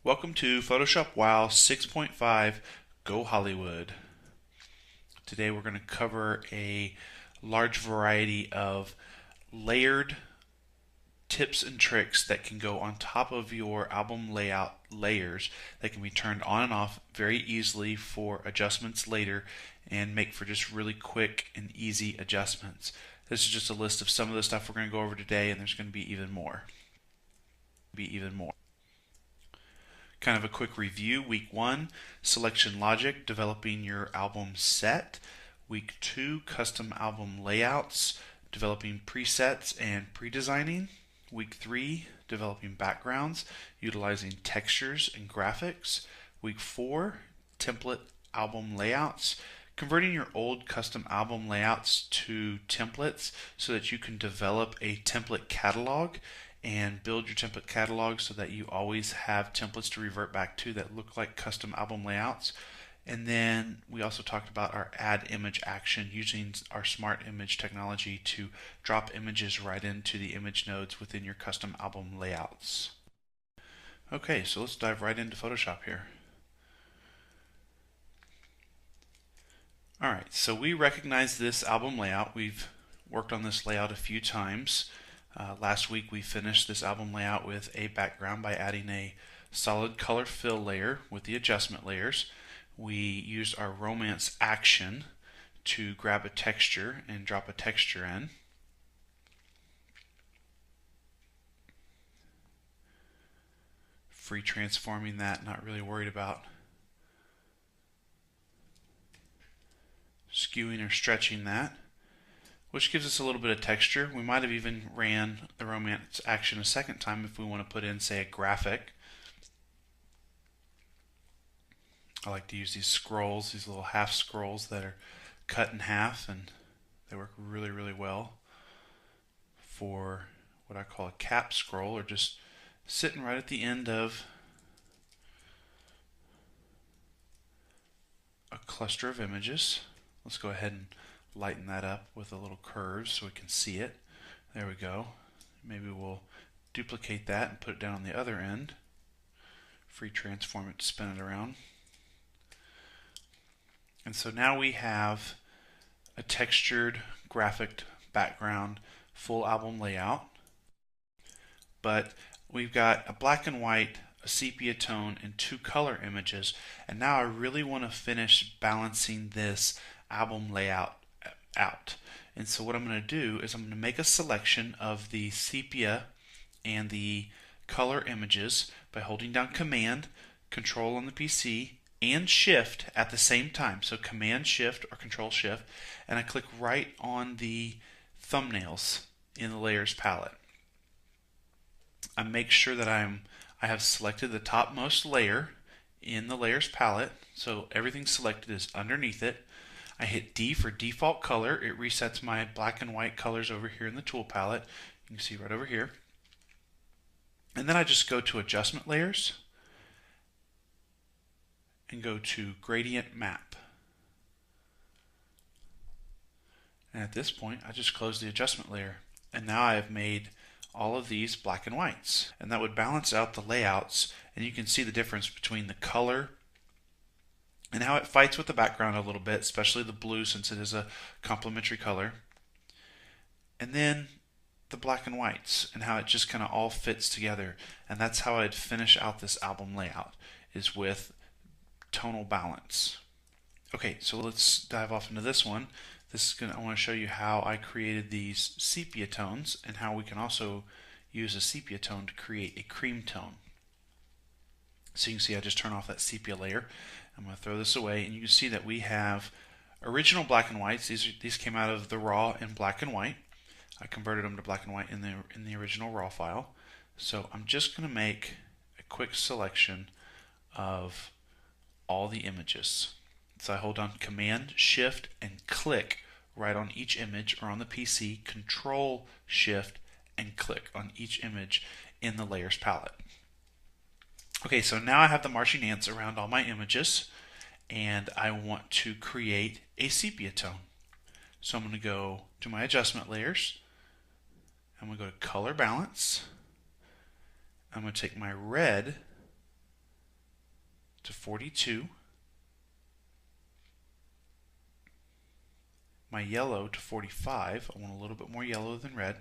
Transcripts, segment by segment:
Welcome to Photoshop WoW 6.5 Go Hollywood. Today we're going to cover a large variety of layered tips and tricks that can go on top of your album layout layers that can be turned on and off very easily for adjustments later and make for just really quick and easy adjustments. This is just a list of some of the stuff we're going to go over today, and there's going to be even more. Kind of a quick review. Week 1, selection logic, developing your album set. Week 2, custom album layouts, developing presets and pre-designing. Week 3, developing backgrounds, utilizing textures and graphics. Week 4, template album layouts, converting your old custom album layouts to templates so that you can develop a template catalog and build your template catalog so that you always have templates to revert back to that look like custom album layouts. And then we also talked about our add image action using our smart image technology to drop images right into the image nodes within your custom album layouts. Okay, so let's dive right into Photoshop here. Alright, so we recognize this album layout. We've worked on this layout a few times. Last week we finished this album layout with a background by adding a solid color fill layer with the adjustment layers. We used our romance action to grab a texture and drop a texture in. Free transforming that, not really worried about skewing or stretching that, which gives us a little bit of texture. We might have even ran the romance action a second time if we want to put in, say, a graphic. I like to use these scrolls, these little half scrolls that are cut in half, and they work really, really well for what I call a cap scroll, or just sitting right at the end of a cluster of images. Let's go ahead and lighten that up with a little curve so we can see it. There we go. Maybe we'll duplicate that and put it down on the other end. Free transform it to spin it around. And so now we have a textured graphic background full album layout. But we've got a black and white, a sepia tone, and 2 color images. And now I really want to finish balancing this album layout out. And so what I'm going to do is I'm going to make a selection of the sepia and the color images by holding down Command, Control on the PC, and Shift at the same time. So Command Shift or Control Shift, and I click right on the thumbnails in the layers palette. I make sure that I have selected the topmost layer in the layers palette, so everything selected is underneath it. I hit D for default color. It resets my black and white colors over here in the tool palette. You can see right over here. And then I just go to adjustment layers and go to gradient map. And at this point, I just close the adjustment layer. And now I have made all of these black and whites. And that would balance out the layouts, and you can see the difference between the color and how it fights with the background a little bit, especially the blue since it is a complementary color. And then the black and whites and how it just kind of all fits together. And that's how I'd finish out this album layout, is with tonal balance. Okay, so let's dive off into this one. I want to show you how I created these sepia tones and how we can also use a sepia tone to create a cream tone. So you can see I just turn off that sepia layer. I'm going to throw this away, and you can see that we have original black and whites. These came out of the raw in black and white. I converted them to black and white in the original raw file. So I'm just going to make a quick selection of all the images. So I hold down Command, Shift, and click right on each image, or on the PC, Control, Shift, and click on each image in the layers palette. Okay, so now I have the marching ants around all my images, and I want to create a sepia tone. So I'm going to go to my adjustment layers. I'm going to go to color balance. I'm going to take my red to 42, my yellow to 45. I want a little bit more yellow than red.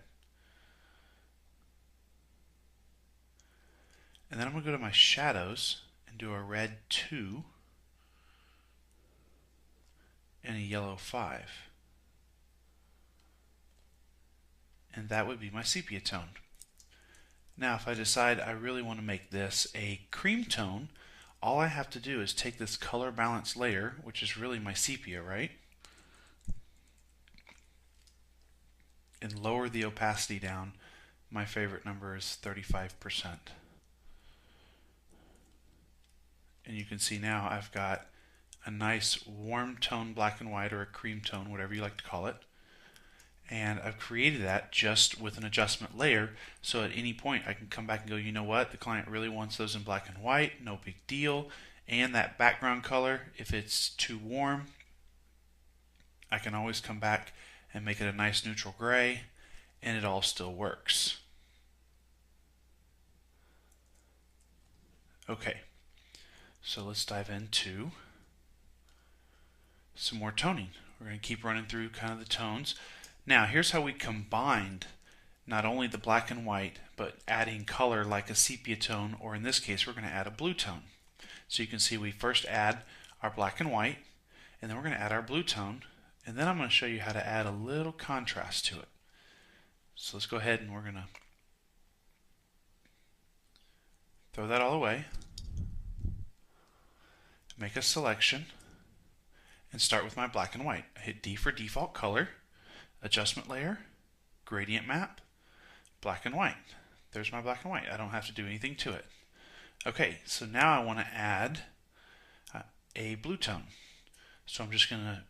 And then I'm going to go to my shadows and do a red 2 and a yellow 5. And that would be my sepia tone. Now if I decide I really want to make this a cream tone, all I have to do is take this color balance layer, which is really my sepia, right? And lower the opacity down. My favorite number is 35%. And you can see now I've got a nice warm tone black and white, or a cream tone, whatever you like to call it. And I've created that just with an adjustment layer, so at any point I can come back and go, you know what, the client really wants those in black and white, no big deal. And that background color, if it's too warm, I can always come back and make it a nice neutral gray, and it all still works. Okay, so let's dive into some more toning. We're going to keep running through kind of the tones. Now here's how we combined not only the black and white, but adding color like a sepia tone, or in this case we're going to add a blue tone. So you can see we first add our black and white, and then we're going to add our blue tone, and then I'm going to show you how to add a little contrast to it. So let's go ahead and we're going to throw that all away, make a selection, and start with my black and white. I hit D for default color, adjustment layer, gradient map, black and white. There's my black and white. I don't have to do anything to it. Okay, so now I want to add a blue tone. So I'm just going to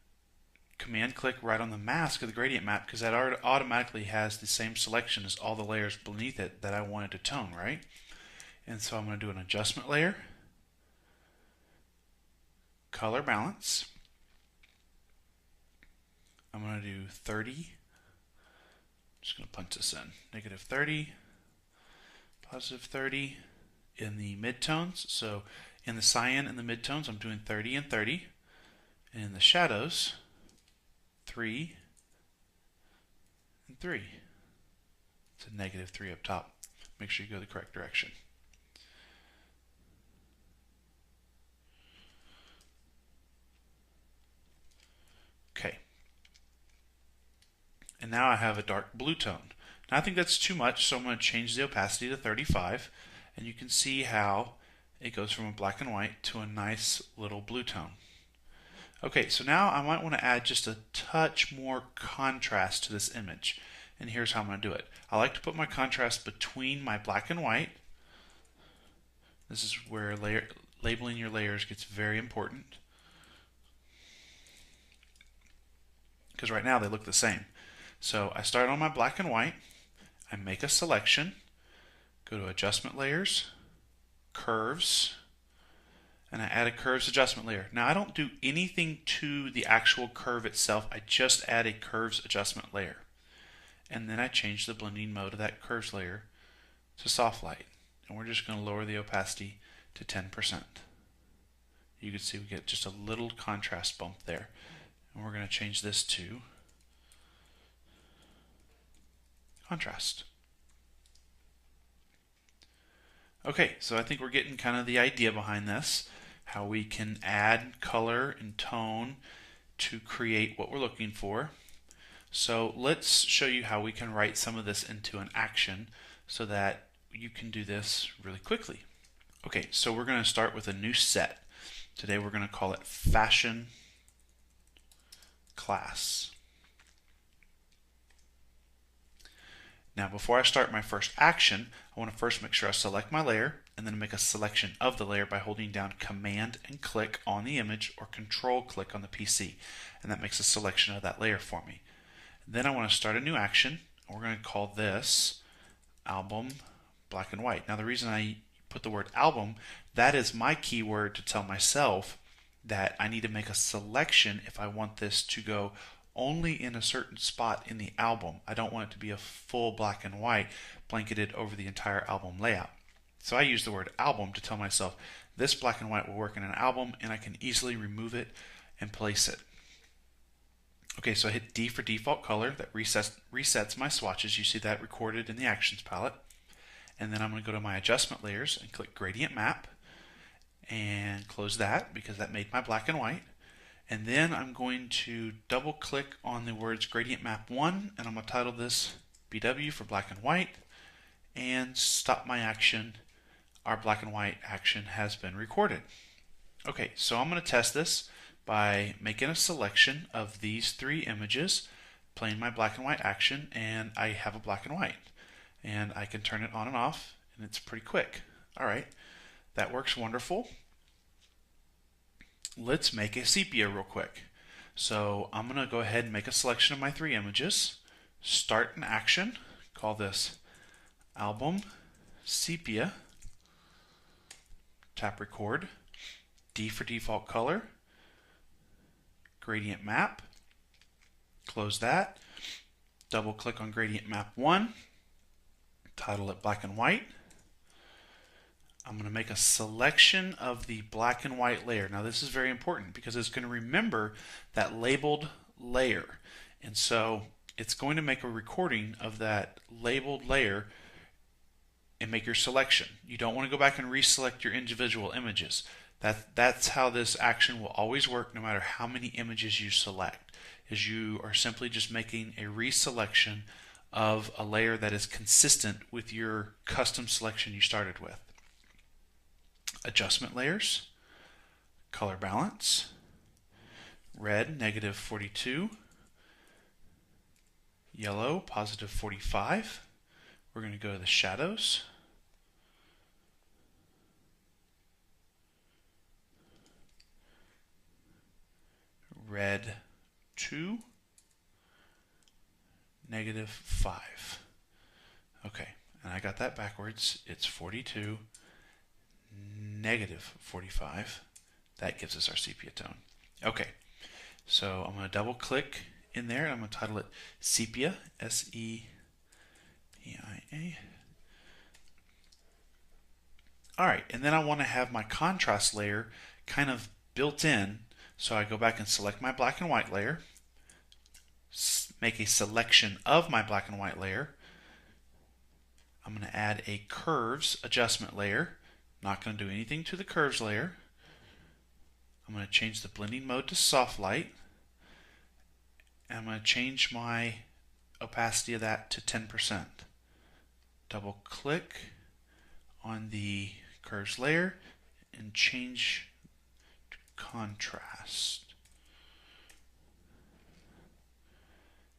command click right on the mask of the gradient map, because that automatically has the same selection as all the layers beneath it that I wanted to tone, right? And so I'm going to do an adjustment layer, color balance. I'm going to do 30. I'm just going to punch this in. Negative 30, positive 30 in the midtones. So in the cyan and the midtones, I'm doing 30 and 30. And in the shadows, 3 and 3. It's a negative 3 up top. Make sure you go the correct direction. Okay. And now I have a dark blue tone. Now I think that's too much, so I'm going to change the opacity to 35, and you can see how it goes from a black and white to a nice little blue tone. Okay, so now I might want to add just a touch more contrast to this image, and here's how I'm going to do it. I like to put my contrast between my black and white. This is where labeling your layers gets very important, because right now they look the same. So I start on my black and white, I make a selection, go to adjustment layers, curves, and I add a curves adjustment layer. Now I don't do anything to the actual curve itself, I just add a curves adjustment layer. And then I change the blending mode of that curves layer to soft light. And we're just going to lower the opacity to 10%. You can see we get just a little contrast bump there. And we're going to change this to contrast. Okay, so I think we're getting kind of the idea behind this, how we can add color and tone to create what we're looking for. So let's show you how we can write some of this into an action so that you can do this really quickly. Okay, so we're going to start with a new set. Today we're going to call it Fashion Class. Now before I start my first action, I want to first make sure I select my layer and then make a selection of the layer by holding down Command and click on the image, or Control click on the PC, and that makes a selection of that layer for me. Then I want to start a new action, and we're going to call this Album Black and White. Now the reason I put the word album, that is my keyword to tell myself that I need to make a selection if I want this to go only in a certain spot in the album. I don't want it to be a full black and white blanketed over the entire album layout. So I use the word album to tell myself this black and white will work in an album, and I can easily remove it and place it. Okay, so I hit D for default color. That resets my swatches. You see that recorded in the actions palette. And then I'm going to go to my adjustment layers and click gradient map and close that because that made my black and white. And then I'm going to double click on the words gradient map 1, and I'm going to title this BW for black and white and stop my action. Our black and white action has been recorded. Okay, so I'm going to test this by making a selection of these 3 images, playing my black and white action, and I have a black and white. And I can turn it on and off, and it's pretty quick. Alright, that works wonderful. Let's make a sepia real quick. So I'm going to go ahead and make a selection of my 3 images, start an action, call this album sepia, tap record, D for default color, gradient map, close that, double click on gradient map 1, title it black and white. I'm going to make a selection of the black and white layer. Now this is very important because it's going to remember that labeled layer. And so it's going to make a recording of that labeled layer and make your selection. You don't want to go back and reselect your individual images. That's how this action will always work no matter how many images you select, is you are simply just making a reselection of a layer that is consistent with your custom selection you started with. Adjustment layers, color balance, red -42, yellow +45. We're going to go to the shadows. Red 2, -5. Okay, and I got that backwards. It's 42, -45. That gives us our sepia tone. Okay, so I'm going to double click in there and I'm going to title it sepia, S-E-P-I-A. Alright, and then I want to have my contrast layer kind of built in, so I go back and select my black and white layer, make a selection of my black and white layer. I'm going to add a curves adjustment layer. Not going to do anything to the curves layer. I'm going to change the blending mode to soft light. And I'm going to change my opacity of that to 10%. Double click on the curves layer and change to contrast.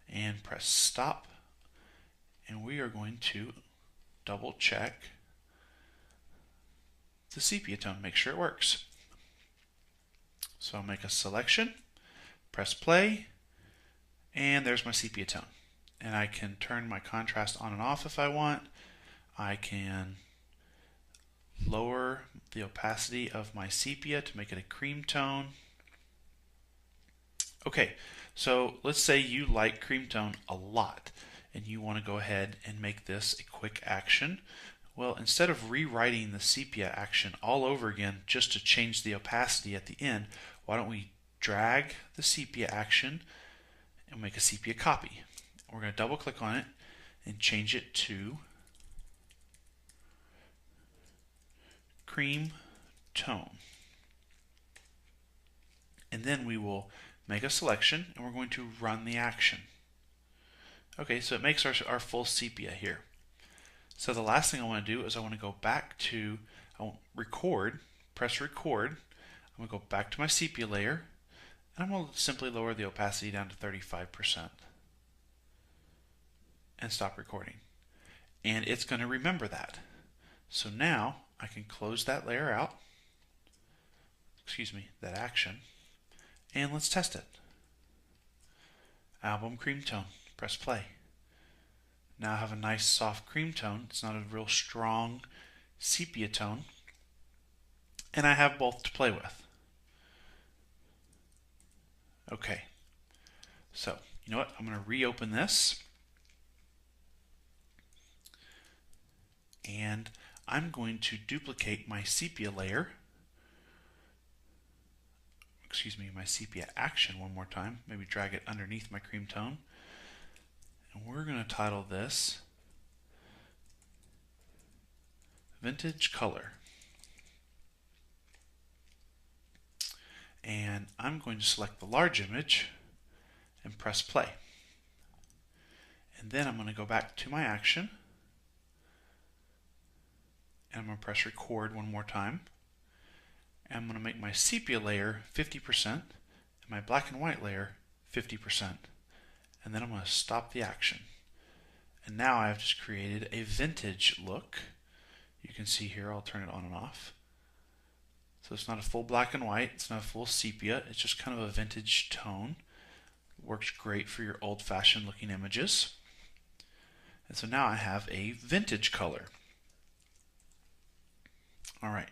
And press stop. And we are going to double check the sepia tone, make sure it works. So I'll make a selection, press play, and there's my sepia tone. And I can turn my contrast on and off if I want. I can lower the opacity of my sepia to make it a cream tone. Okay, so let's say you like cream tone a lot and you want to go ahead and make this a quick action. Well, instead of rewriting the sepia action all over again just to change the opacity at the end, why don't we drag the sepia action and make a sepia copy. We're going to double click on it and change it to cream tone. And then we will make a selection and we're going to run the action. Okay, so it makes our full sepia here. So the last thing I want to do is I want to go back to record, press record. I'm going to go back to my sepia layer and I'm going to simply lower the opacity down to 35% and stop recording. And it's going to remember that. So now I can close that layer out, that action, and let's test it. Album cream tone, press play. Now I have a nice soft cream tone. It's not a real strong sepia tone. And I have both to play with. Okay, so you know what? I'm going to reopen this. And I'm going to duplicate my sepia layer, my sepia action one more time, maybe drag it underneath my cream tone, and we're going to title this Vintage Color. And I'm going to select the large image and press play. And then I'm going to go back to my action, and I'm going to press record one more time. And I'm going to make my sepia layer 50% and my black and white layer 50%. And then I'm going to stop the action. And now I've just created a vintage look. You can see here, I'll turn it on and off. So it's not a full black and white, it's not a full sepia, it's just kind of a vintage tone. It works great for your old-fashioned looking images. And so now I have a vintage color. All right.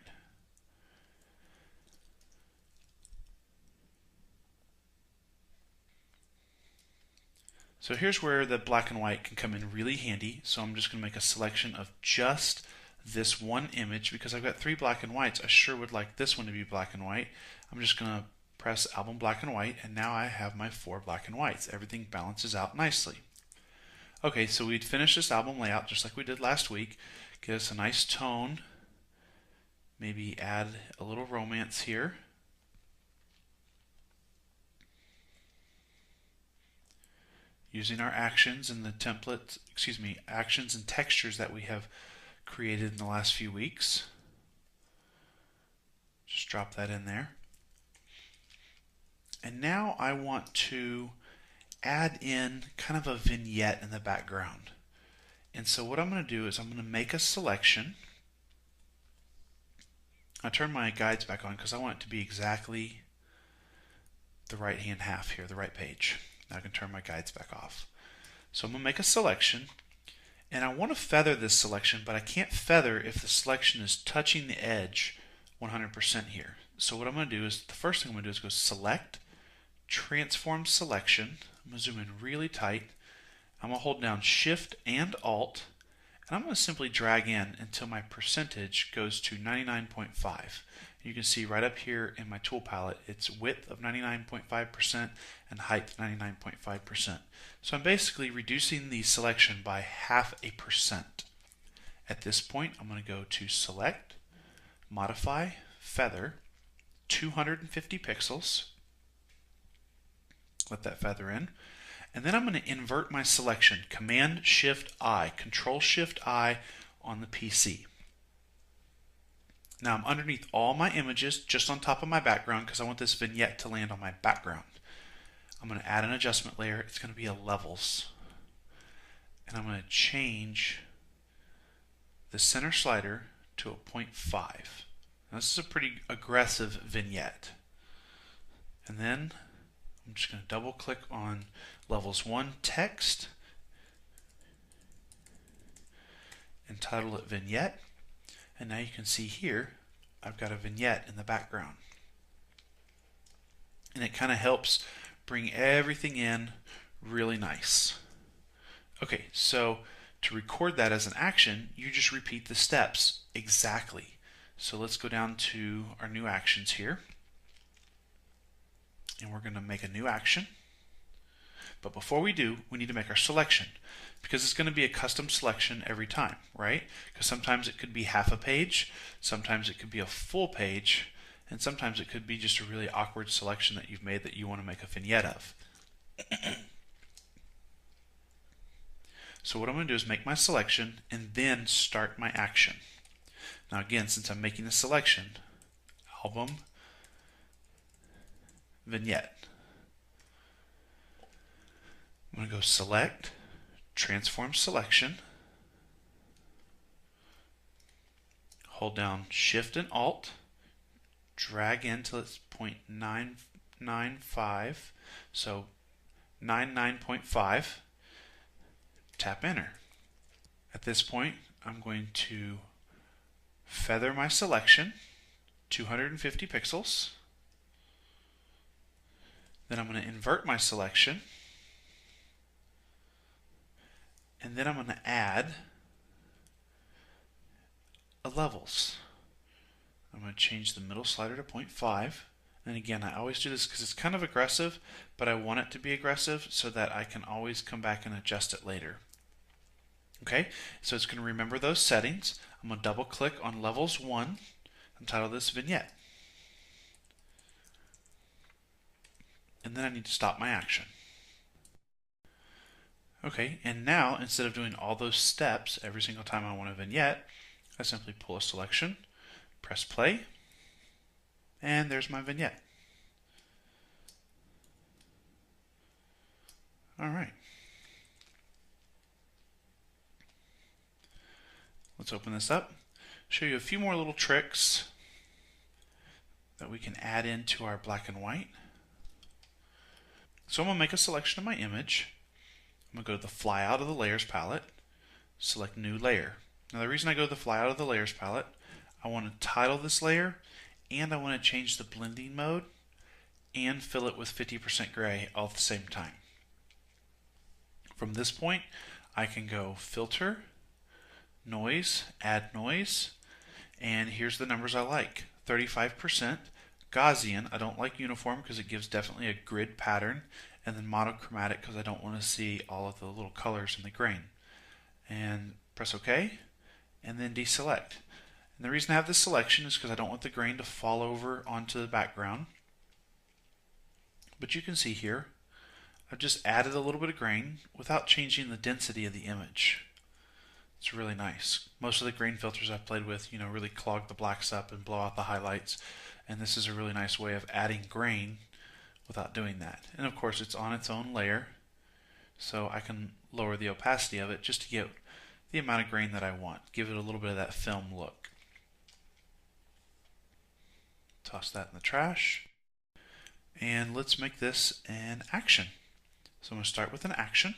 So here's where the black and white can come in really handy. So I'm just going to make a selection of just this one image because I've got 3 black and whites. I sure would like this one to be black and white. I'm just going to press Album Black and White, and now I have my 4 black and whites. Everything balances out nicely. Okay, so we'd finish this album layout just like we did last week. Get us a nice tone. Maybe add a little romance here. Using our actions and the templates, actions and textures that we have created in the last few weeks. Just drop that in there. And now I want to add in kind of a vignette in the background. And so what I'm going to do is I'm going to make a selection. I'll turn my guides back on because I want it to be exactly the right hand half here, the right page. Now I can turn my guides back off. So I'm going to make a selection, and I want to feather this selection, but I can't feather if the selection is touching the edge 100% here. So what I'm going to do is, the first thing I'm going to do is go Select, Transform Selection. I'm going to zoom in really tight. I'm going to hold down Shift and Alt, and I'm going to simply drag in until my percentage goes to 99.5. You can see right up here in my tool palette, it's width of 99.5% and height 99.5%. So I'm basically reducing the selection by 0.5%. At this point, I'm going to go to Select, Modify, Feather, 250 pixels. Let that feather in. And then I'm going to invert my selection, Command-Shift-I, Control-Shift-I on the PC. Now I'm underneath all my images, just on top of my background, because I want this vignette to land on my background. I'm going to add an adjustment layer. It's going to be a levels. And I'm going to change the center slider to a 0.5. Now this is a pretty aggressive vignette. And then I'm just going to double click on levels 1 text and title it vignette. And now you can see here I've got a vignette in the background. And it kind of helps bring everything in really nice. Okay, so to record that as an action, you just repeat the steps exactly. So let's go down to our new actions here. And we're going to make a new action. But before we do, we need to make our selection, because it's going to be a custom selection every time, right? Because sometimes it could be half a page, sometimes it could be a full page, and sometimes it could be just a really awkward selection that you've made that you want to make a vignette of. So what I'm going to do is make my selection and then start my action. Now again, since I'm making a selection, Album, Vignette. I'm going to go Select, Transform Selection, hold down Shift and Alt, drag in till it's 0.995, so 99.5, tap Enter. At this point, I'm going to feather my selection, 250 pixels. Then I'm going to invert my selection. And then I'm going to add levels. I'm going to change the middle slider to 0.5. And again, I always do this because it's kind of aggressive, but I want it to be aggressive so that I can always come back and adjust it later. Okay, so it's going to remember those settings. I'm going to double click on levels 1 and title this vignette. And then I need to stop my action. Okay, and now instead of doing all those steps every single time I want a vignette, I simply pull a selection, press play, and there's my vignette. All right. Let's open this up, show you a few more little tricks that we can add into our black and white. So I'm going to make a selection of my image. I'm going to go to the Fly Out of the Layers palette, select New Layer. Now the reason I go to the Fly Out of the Layers palette, I want to title this layer, and I want to change the blending mode and fill it with 50% gray all at the same time. From this point, I can go Filter, Noise, Add Noise, and here's the numbers I like. 35%, Gaussian, I don't like uniform because it gives definitely a grid pattern, and then monochromatic because I don't want to see all of the little colors in the grain. And press OK, and then deselect. And the reason I have this selection is because I don't want the grain to fall over onto the background. But you can see here, I've just added a little bit of grain without changing the density of the image. It's really nice. Most of the grain filters I've played with, really clog the blacks up and blow out the highlights. And this is a really nice way of adding grain without doing that. And of course it's on its own layer, so I can lower the opacity of it just to get the amount of grain that I want. Give it a little bit of that film look. Toss that in the trash. And let's make this an action. So I'm going to start with an action.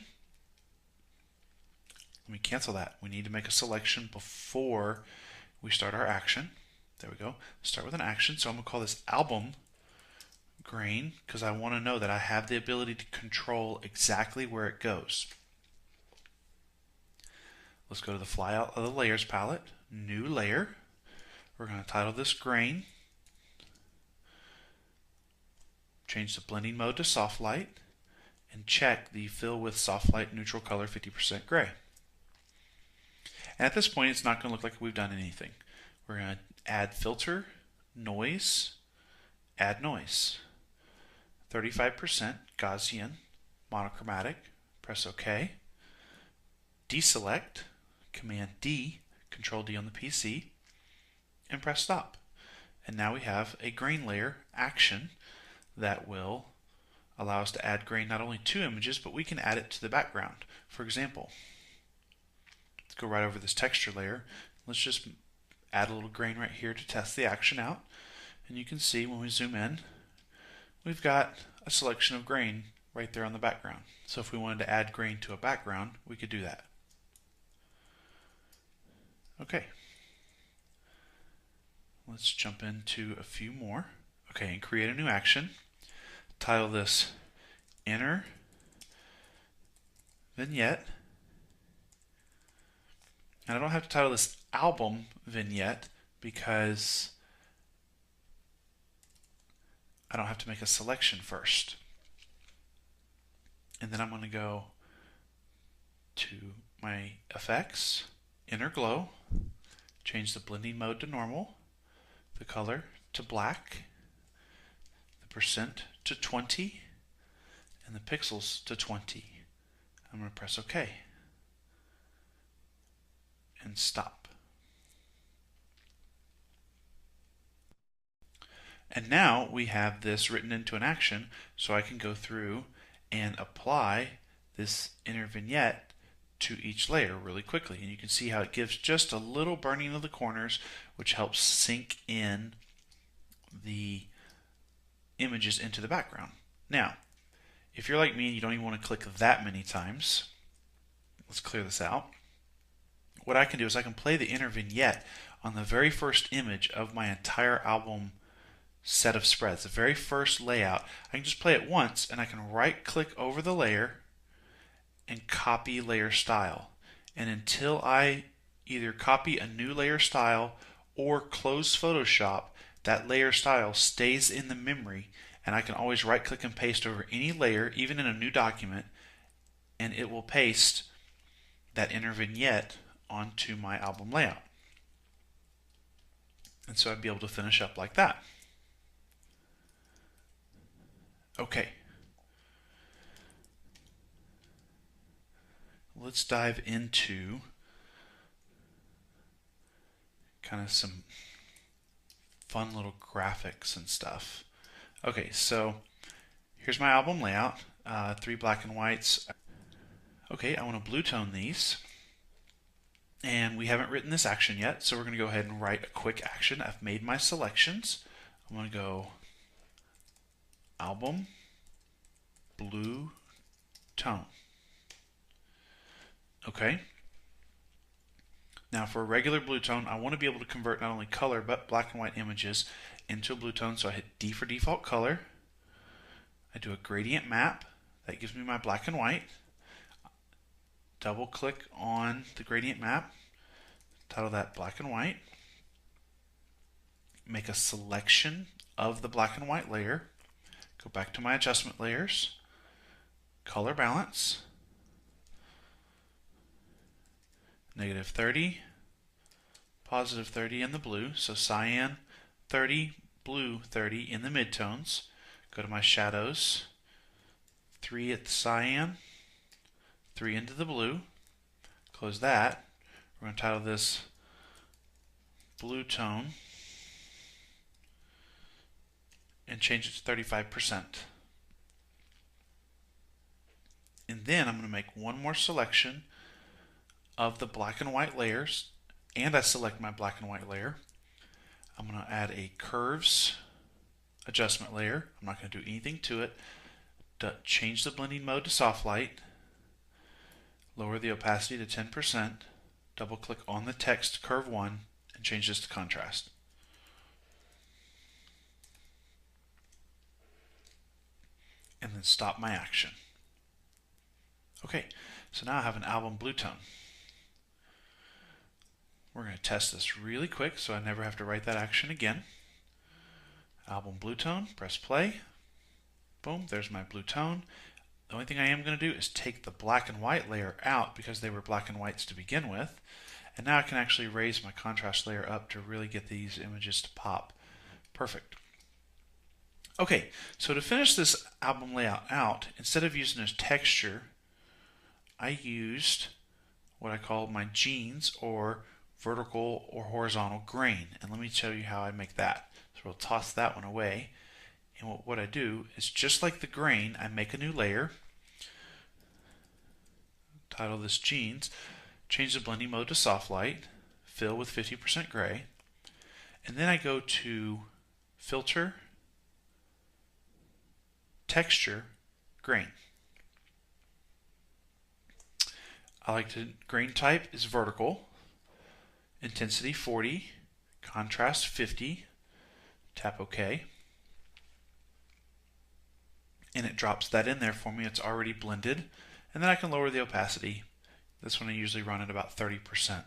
Let me cancel that. We need to make a selection before we start our action. There we go. Start with an action. So I'm going to call this album grain because I want to know that I have the ability to control exactly where it goes. Let's go to the Fly Out of the Layers palette, New Layer. We're going to title this grain. Change the blending mode to soft light and check the fill with soft light neutral color 50% gray. And at this point it's not going to look like we've done anything. We're going to add filter, noise, add noise. 35% Gaussian, monochromatic, press OK. Deselect, Command D, Control D on the PC, and press stop. And now we have a grain layer action that will allow us to add grain not only to images, but we can add it to the background. For example, let's go right over this texture layer. Let's just add a little grain right here to test the action out. And you can see when we zoom in, we've got a selection of grain right there on the background. So if we wanted to add grain to a background, we could do that. Okay. Let's jump into a few more. Okay, and create a new action. Title this Inner Vignette. And I don't have to title this Album Vignette because I don't have to make a selection first. And then I'm going to go to my effects, Inner Glow, change the blending mode to normal, the color to black, the percent to 20, and the pixels to 20. I'm going to press OK and stop. And now we have this written into an action, so I can go through and apply this inner vignette to each layer really quickly. And you can see how it gives just a little burning of the corners, which helps sink in the images into the background. Now, if you're like me and you don't even want to click that many times, let's clear this out. What I can do is I can play the inner vignette on the very first image of my entire album set of spreads, the very first layout. I can just play it once and I can right click over the layer and copy layer style. And until I either copy a new layer style or close Photoshop, that layer style stays in the memory, and I can always right click and paste over any layer, even in a new document, and it will paste that inner vignette onto my album layout. And so I'd be able to finish up like that. Okay. Let's dive into kind of some fun little graphics and stuff. Okay, so here's my album layout, 3 black and whites. Okay, I want to blue tone these. And we haven't written this action yet, so we're going to go ahead and write a quick action. I've made my selections. I'm going to go album, blue tone. Okay. Now for a regular blue tone, I want to be able to convert not only color but black and white images into a blue tone, so I hit D for default color. I do a gradient map. That gives me my black and white. Double click on the gradient map, title that black and white. Make a selection of the black and white layer. Go back to my adjustment layers. Color balance. -30, +30 in the blue, so cyan 30, blue 30 in the midtones. Go to my shadows, 3 at the cyan, 3 into the blue. Close that. We're going to title this blue tone and change it to 35%. And then I'm going to make one more selection of the black and white layers, and I select my black and white layer. I'm going to add a curves adjustment layer. I'm not going to do anything to it. Change the blending mode to soft light. Lower the opacity to 10%. Double click on the text curve 1 and change this to contrast. And then stop my action. Okay, so now I have an album blue tone. We're going to test this really quick so I never have to write that action again. Album blue tone, press play. Boom, there's my blue tone. The only thing I am going to do is take the black and white layer out because they were black and whites to begin with. And now I can actually raise my contrast layer up to really get these images to pop. Perfect. Okay, so to finish this album layout out, instead of using a texture, I used what I call my genes, or vertical or horizontal grain. And let me show you how I make that. So we'll toss that one away. And what I do is, just like the grain, I make a new layer. Title this genes. Change the blending mode to soft light. Fill with 50% gray. And then I go to filter, texture, grain. I like to, grain type is vertical. Intensity 40, contrast 50, tap OK. And it drops that in there for me. It's already blended. And then I can lower the opacity. This one I usually run at about 30%.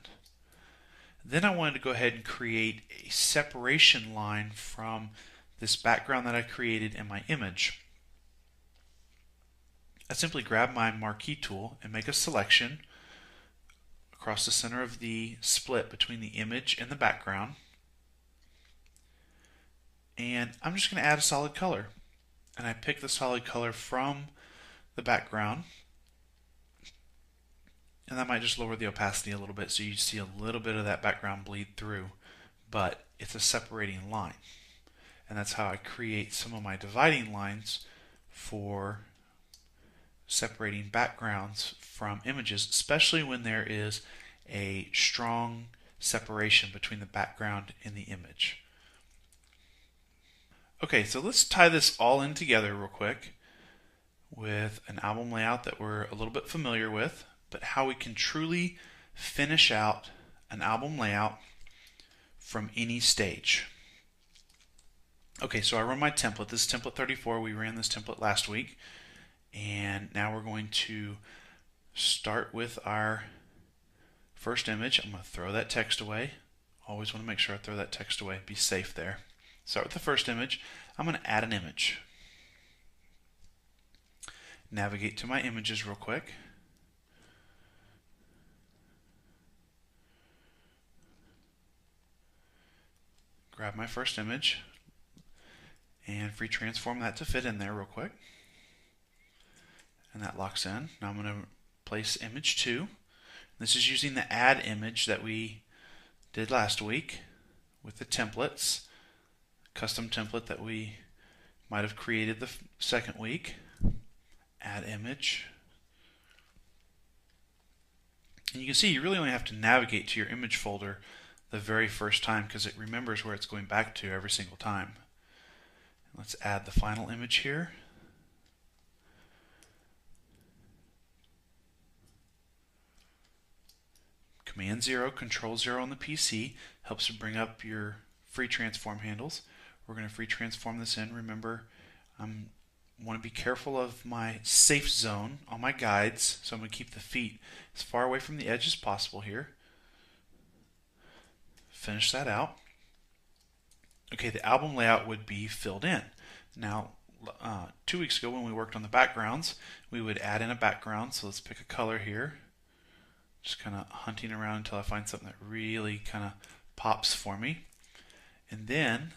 Then I wanted to go ahead and create a separation line from this background that I created in my image. I simply grab my marquee tool and make a selection across the center of the split between the image and the background. And I'm just going to add a solid color. And I pick the solid color from the background. And that might just lower the opacity a little bit so you see a little bit of that background bleed through. But it's a separating line. And that's how I create some of my dividing lines for separating backgrounds from images, especially when there is a strong separation between the background and the image. Okay, so let's tie this all in together real quick with an album layout that we're a little bit familiar with, but how we can truly finish out an album layout from any stage. Okay, so I run my template. This is template 34. We ran this template last week. And now we're going to start with our First image, I'm going to throw that text away. Always want to make sure I throw that text away. Be safe there. Start with the first image. I'm going to add an image. Navigate to my images real quick. Grab my first image and free transform that to fit in there real quick. And that locks in. Now I'm going to place image 2. This is using the add image that we did last week with the templates, custom template that we might have created the second week. Add image. And you can see you really only have to navigate to your image folder the very first time because it remembers where it's going back to every single time. Let's add the final image here. Command 0, Control 0 on the PC helps to bring up your free transform handles. We're going to free transform this in. Remember, I want to be careful of my safe zone on my guides, so I'm going to keep the feet as far away from the edge as possible here. Finish that out. Okay, the album layout would be filled in. Now, 2 weeks ago when we worked on the backgrounds, we would add in a background. So let's pick a color here. Just kind of hunting around until I find something that really kind of pops for me. And then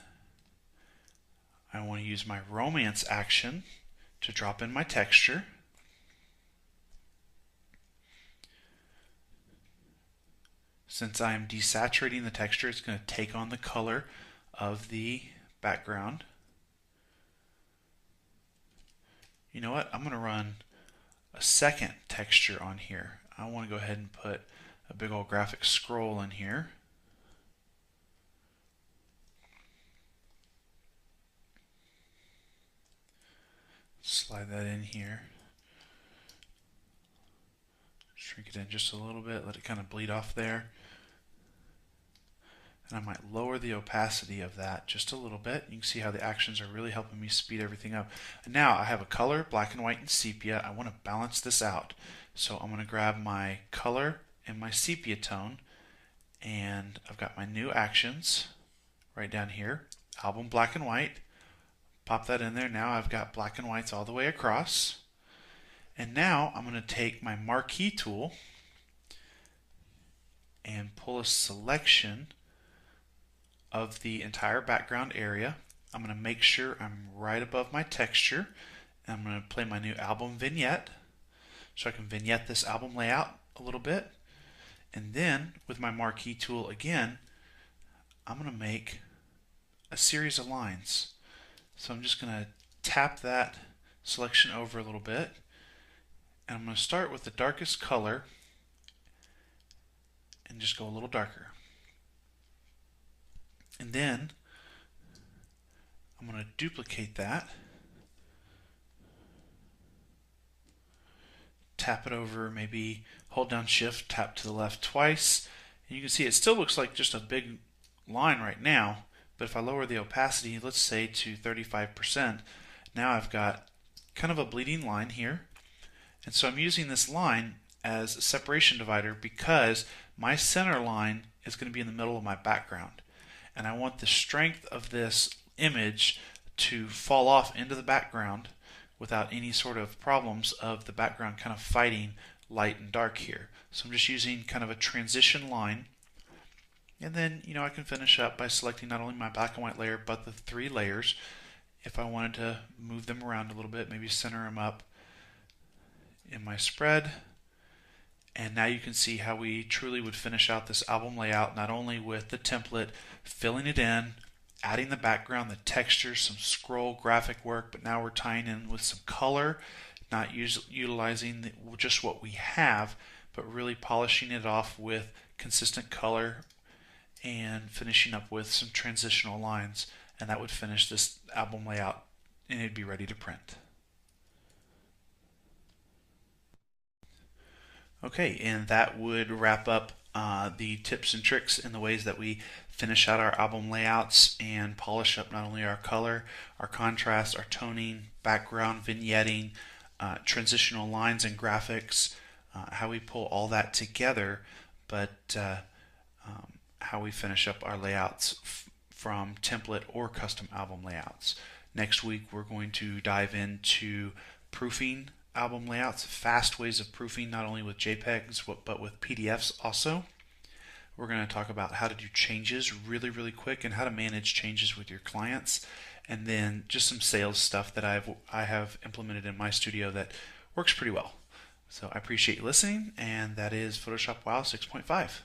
I want to use my romance action to drop in my texture. Since I am desaturating the texture, it's going to take on the color of the background. You know what? I'm going to run a second texture on here. I want to go ahead and put a big old graphic scroll in here. Slide that in here. Shrink it in just a little bit, let it kind of bleed off there. And I might lower the opacity of that just a little bit. You can see how the actions are really helping me speed everything up. And now I have a color, black and white and sepia. I want to balance this out. So I'm going to grab my color and my sepia tone, and I've got my new actions right down here. Album black and white. Pop that in there. Now I've got black and whites all the way across. And now I'm going to take my marquee tool and pull a selection of the entire background area. I'm going to make sure I'm right above my texture. And I'm going to play my new album vignette so I can vignette this album layout a little bit. And then with my marquee tool again, I'm going to make a series of lines. So I'm just going to tap that selection over a little bit. And I'm going to start with the darkest color and just go a little darker. And then I'm going to duplicate that. Tap it over, maybe hold down shift, tap to the left twice. And you can see it still looks like just a big line right now. But if I lower the opacity, let's say to 35%, now I've got kind of a bleeding line here. And so I'm using this line as a separation divider because my center line is going to be in the middle of my background. And I want the strength of this image to fall off into the background without any sort of problems of the background kind of fighting light and dark here. So I'm just using kind of a transition line. And then, I can finish up by selecting not only my black and white layer, but the 3 layers. If I wanted to move them around a little bit, maybe center them up in my spread. And now you can see how we truly would finish out this album layout, not only with the template, filling it in, adding the background, the texture, some scroll graphic work, but now we're tying in with some color, not utilizing just what we have, but really polishing it off with consistent color and finishing up with some transitional lines, and that would finish this album layout and it'd be ready to print. Okay, and that would wrap up the tips and tricks in the ways that we finish out our album layouts and polish up not only our color, our contrast, our toning, background, vignetting, transitional lines and graphics, how we pull all that together but how we finish up our layouts from template or custom album layouts. Next week we're going to dive into proofing album layouts, fast ways of proofing, not only with JPEGs but with PDFs also. We're going to talk about how to do changes really quick and how to manage changes with your clients, and then just some sales stuff that I have implemented in my studio that works pretty well. So I appreciate you listening, and that is Photoshop WoW 6.5.